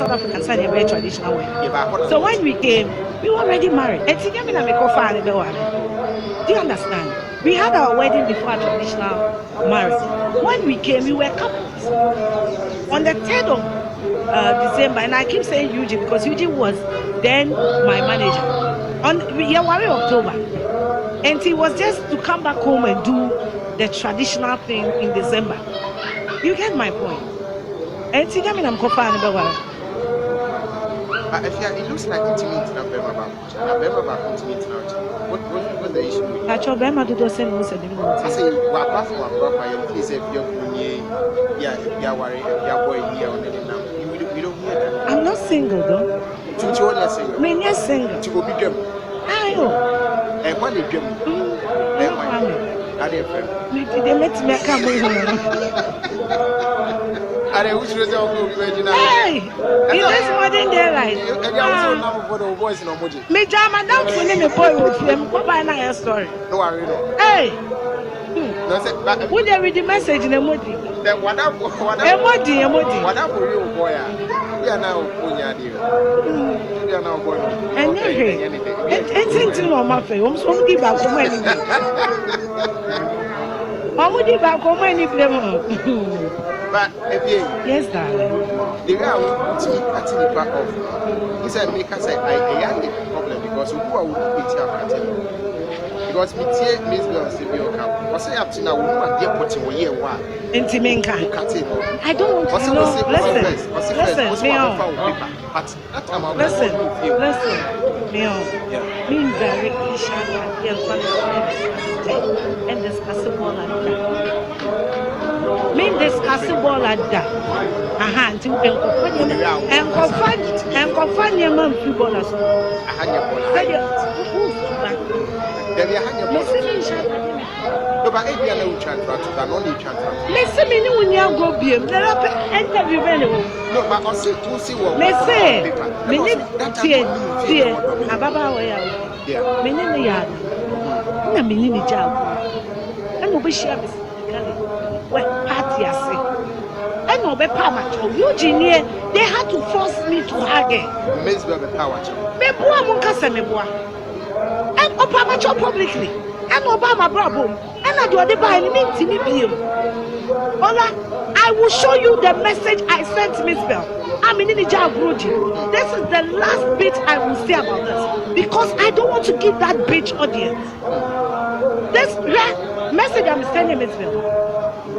South African side, a very traditional way. So when we came, we were already married. And do you understand? We had our wedding before our traditional marriage. When we came, we were couples. On the 3rd of December, and I keep saying Eugene because Eugene was then my manager. On January, October. And he was just to come back home and do the traditional thing in December. You get my point. And see, I'm confident about it looks like intimate now. What's the issue? That's your Bema to do send I say, well, apart from my brother, please, if you're worried, if you're boy here on any now, we don't hear that. I'm not single though. To only single. Me, yes, single. To go be them. Ayo. And when they them, then why? Are they friend? They let me come home. Are they which result will be original? Hey! In this modern day life. Me jam and down for me boy with them. Go by na story. No worry. Hey! No say but who they read the message in emoji? Then what emoji. What up for you boy? We are now Punya dear. We are now boy. And it's into my face. I'm so deep back from any. I'm deep back from any blame. But yes, darling. The way I want to cut the back off, he said, make us say, I had a problem because who are with here cutting. Because me tear Miss Bell Sibio Camp. Was I up to now? Who are dear putting away a while? Intimenka. Cutting. I don't want to know. Listen, Mio. Me directly shot and discuss about like that. Mean discuss about like that. Aha, until and confine your mom to bonus. I had your ball. No, but if you are no chance, but only chance. Listen, me, when you go be a interview. No, but I see what. Listen, me need Ababa way out. Me need the yard. No, me need the job. And no be share this. Well, party, I say. And no be power. Eugene, they had to force me to hug it. Miss Baby Power. Me boy, Munkasa, me boy. And Obama publicly. And Obama Brabo. And I do the buy me. Ola, I will show you the message I sent Miss Bell. I'm in the job, Brody. This is the last bit I will say about this. Because I don't want to give that bitch audience. This message I'm sending Miss Bell.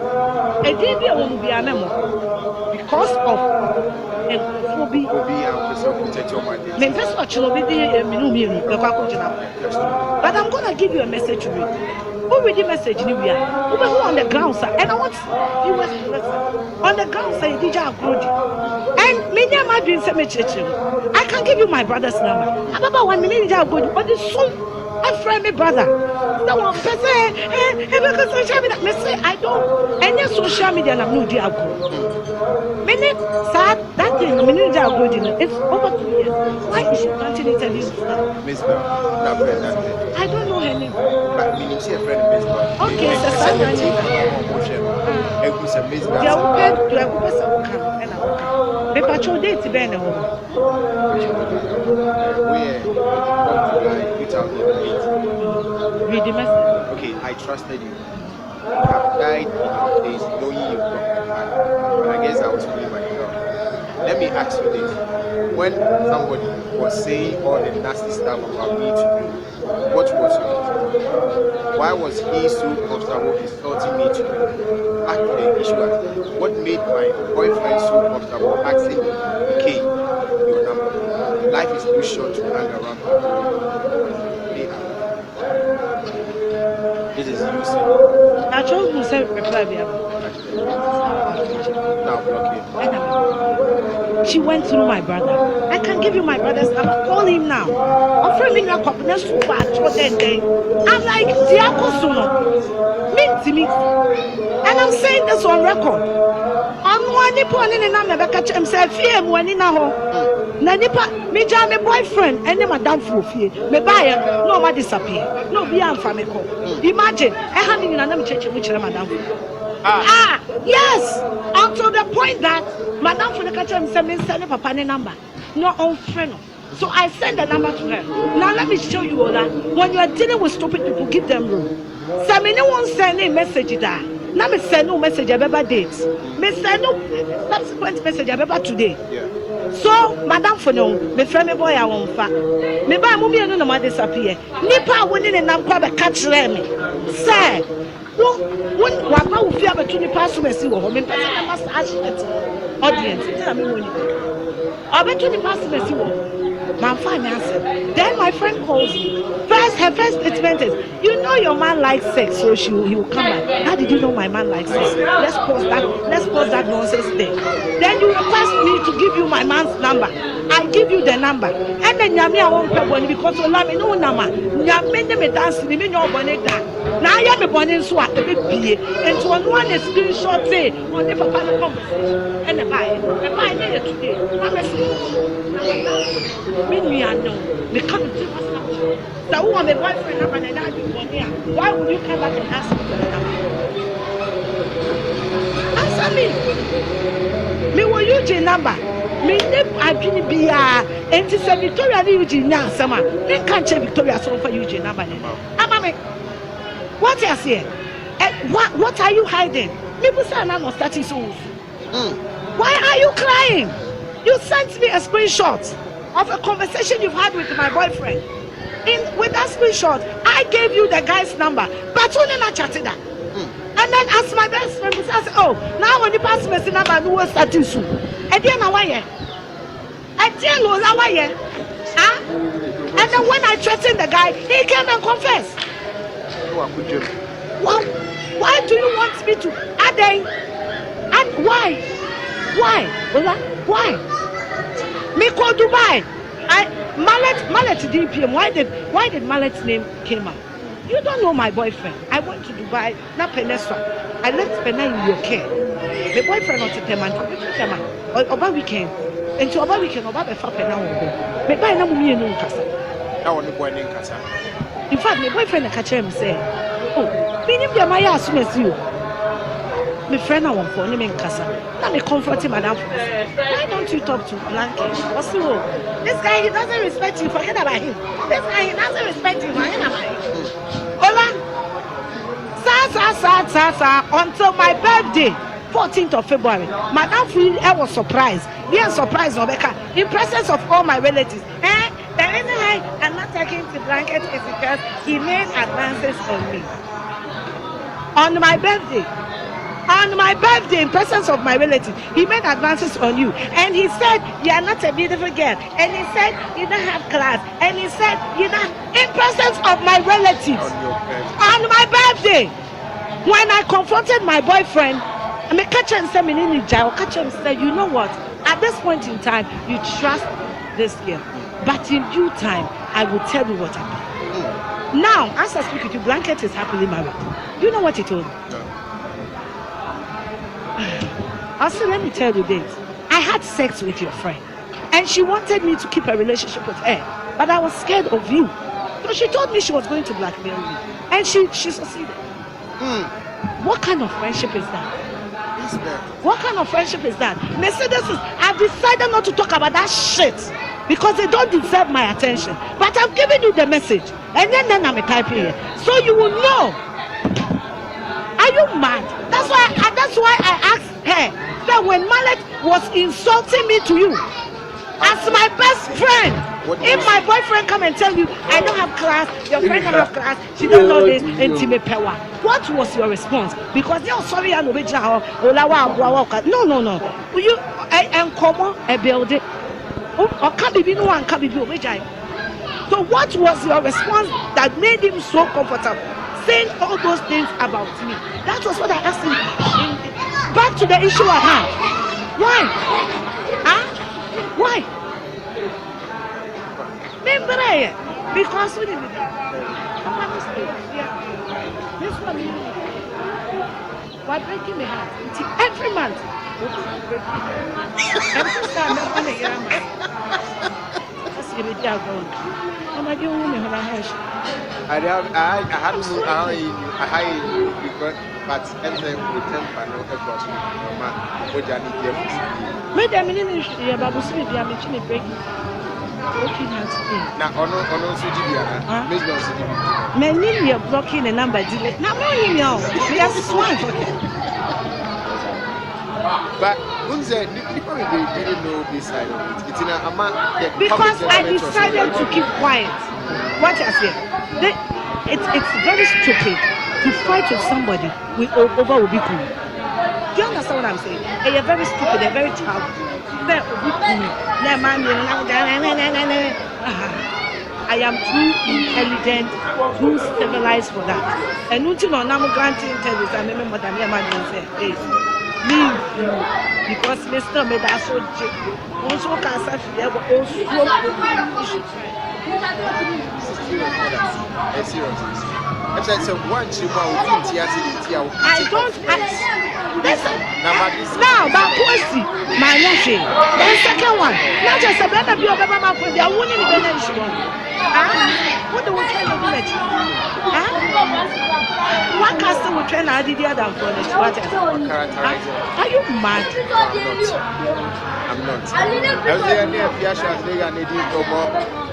A DB will be a memo. Because of a phobia. But I'm going to give you a message to read. Who read the message in India? Who on the ground, sir? And I want you to listen. On the ground, sir, DJ Agrodi. And many of my dreams are I can give you my brother's number. I'm about 1 minute, DJ Agrodi, but it's so a friend, my brother. No one can say, because social media, I don't. And your social media, I'm no DJ Agrodi. Many sad that thing, DJ Agrodi, it's over 2 years. Why is she continuing to this stuff? Miss Bell, I don't know her name. But meaning she a friend of Miss Bell. Okay, so someone. Read the message. Okay, I trusted you. I have died in your place, knowing you from but I guess I was feeling my God. Let me ask you this. When somebody was saying all the nasty stuff about me to you, what was your answer? Why was he so comfortable insulting me to you? Back to the issue at what made my boyfriend so comfortable asking me, okay, your number. Life is too short to hang around. This is you, sir. I told you, sir, reply me. Now block him. She went through my brother. I can give you my brother's number. Call him now. Offering me a couple so bad for that day. I'm like, Diako Suno. Mean to me. And I'm saying this on record. I'm one nippon in and I'm catch himself here when in a home. Nanipa, me jam my boyfriend, and then madame Fufi. Me buy it, no one disappear. No, be on family. Imagine, I have in another church which is madame. Yes, I'm until the point that Madam Funekacha said, "Me send papa ne number, no on friend." So I send the number to her. Now let me show you all that. When you are dealing with stupid people, give them room. So me no one send a message that. Now me send no message about dates. Me send no subsequent message about today. Yeah. So Madam Fono, me friend me boy I won't fa. Me buy mummy no no ma disappear. Nipa winning and I'm quite catch me. Say, when wapa will fear between the past to see what me person must ask audience. Tell me money. I bet you the past to see what. My fine answer. Then my friend calls me. Her first statement is, "You know your man likes sex, so he will come back." How did you know my man likes sex? Let's pause that nonsense thing. Then you request me to give you my man's number. I give you the number. And then Yami I won't pay money because you let me know number. Yami me dance me no money that. Now I am a bonnet so at the big PA. And to one is screenshot say on the papa conversation. And the buy it today. I'm a me know. Me come to us now. So who are my boyfriend number and I do one here? Why would you come back and ask me for the number? Answer me. Me will use your number. Me I didn't be and to say Victoria Eugene now summer. Me can't check Victoria so for Eugene number. Me what you say? What are you hiding? People say I'm not starting so. Why are you crying? You sent me a screenshot of a conversation you've had with my boyfriend. With that screenshot, I gave you the guy's number, but only not chatted that. And then as my best friend I said, "Oh, now when you pass me the number, you will start to sue." And then and then when I threatened the guy, he came and confessed. Well, why do you want me to? And why? Why? Me call Dubai. Mallet DPM. Why did Mallet's name came up? You don't know my boyfriend. I went to Dubai, not Peninsula. I left Penang in your care. The boyfriend not to Tema. Over weekend. And to over weekend, over the Penang. Me buy na mummy no kasa. Now on the boy in Casa. In fact, my boyfriend catch him say, "Oh, me ni be my as soon as you." My friend I want for him in Casa. Now me comforting Madam. Why don't you talk to Blanket? What's the role? This guy, he doesn't respect you. Forget about him. This guy, he doesn't respect you. Forget about him. Hola. Sa. Until my birthday, 14th of February, Madam Free, I was surprised. Being surprised, Rebecca, in presence of all my relatives. The reason why I'm not taking the Blanket is because he made advances on me. On my birthday, in presence of my relatives, he made advances on you. And he said, "You are not a beautiful girl." And he said, "You don't have class." And he said, "You don't," in presence of my relatives. On my birthday, when I confronted my boyfriend, I may catch him say, "You know what? At this point in time, you trust this girl. But in due time, I will tell you what happened." Now, as I speak with you, Blanket is happily married. You know what he told me? Also, let me tell you this. I had sex with your friend, and she wanted me to keep a relationship with her, but I was scared of you. So she told me she was going to blackmail me, and she succeeded. What kind of friendship is that? What kind of friendship is that? Mercedes, I've decided not to talk about that shit because they don't deserve my attention. But I've given you the message, and then I'm typing here, so you will know. Are you mad? That's why I asked her that when Mallet was insulting me to you as my best friend. If my boyfriend come and tell you I don't have class, your friend don't have class, she don't know this, intimate power. What was your response? Because you're sorry, I'm no. You come on a building. Or can't be no one can be. So what was your response that made him so comfortable saying all those things about me? That was what I asked him. Back to the issue at hand. Why? Why? Because we didn't. This one, why breaking my heart? Every month. Every time I'm going to hear my. That's the way I'm going. I'm not doing it. I had to because but everything with temper no across man what you need here. Me dem ni ni ya babu simi bia me chine break. Okay, that's it. Na ono sujibia na me no sujibia. Me ni you blocking the number delay. Na mo ni me o. Me as swan. But who's that? People didn't know this side of it. It's in a because I decided to keep quiet. What I say? It's very stupid to fight with somebody over Obiku. Do you understand what I'm saying? They're very stupid. They're very childish. They're Obiku. I am too intelligent, too civilized for that. And you know, I'm granting intelligence. I remember what I'm saying. Hey, leave you because Mr. Meda so cheap. Also, cancer I said, once you want to I don't listen. Now, but pussy, my nephew. The second one, not just a better view of a mama for their winning the nation. What do we try to do? One customer will train the other for the water. Are you mad? I'm not. I was there near Fiasha, they are needing to more.